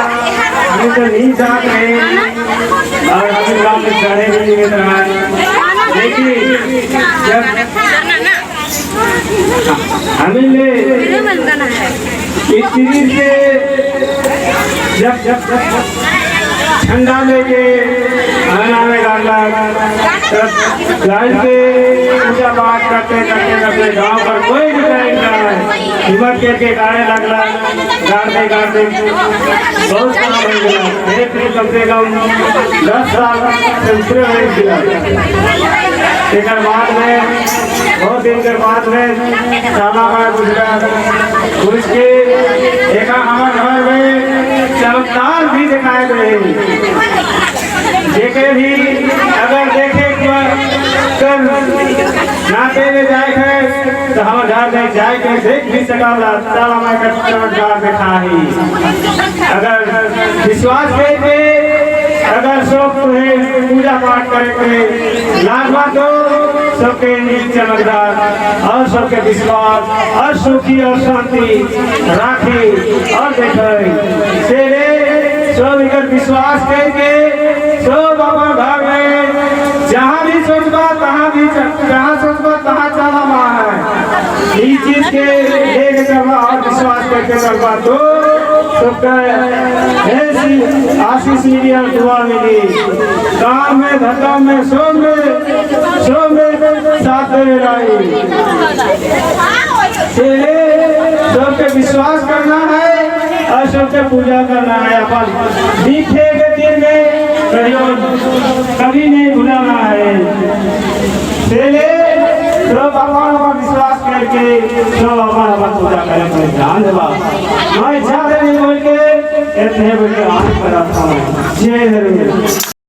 नहीं जात रहे और हम चढ़े भी देखिए जब हमें इस शरीर से जब ठंडा लेके आना में गाना जान से पूजा पाठ करते गांव पर कोई भी हिम्मत करके गाने लगला गाते बहुत काम हो गया। एक कम से कम 10 साल से ऊपर हो गया। एक बाद में बहुत दिन के बाद में साला में गुजरात उसके एक हमारे घर में चमत्कार भी दिखाए गए। देखे भी अगर देखे नाते में जाए तो हम घर में जाए के देख भी सका साला में चमत्कार दिखा ही। अगर विश्वास करके अगर सब पूजा पाठ करे लागवा तो सबके चमकदार और सबके विश्वास और सुखी और शांति राखी और देखे सब एक विश्वास करके सब अपन घर में जहाँ भी सोचबा तहाँ भी जहाँ सोचबा के एक करवा और विश्वास करके करवा तो सबका ऐसी आशीष मिली और दुआ मिली। काम में धक्का में सो में साथ में लाई सबके विश्वास करना है और सबके पूजा करना है। अपन दिखे के दिन में कभी नहीं भुलाना है। सब अपन विश्वास करके सब अपन पूजा करें। ध्यान देवा मैं ज्यादा नहीं बोल के इतने बोल के आगे बढ़ा था। जय हरे।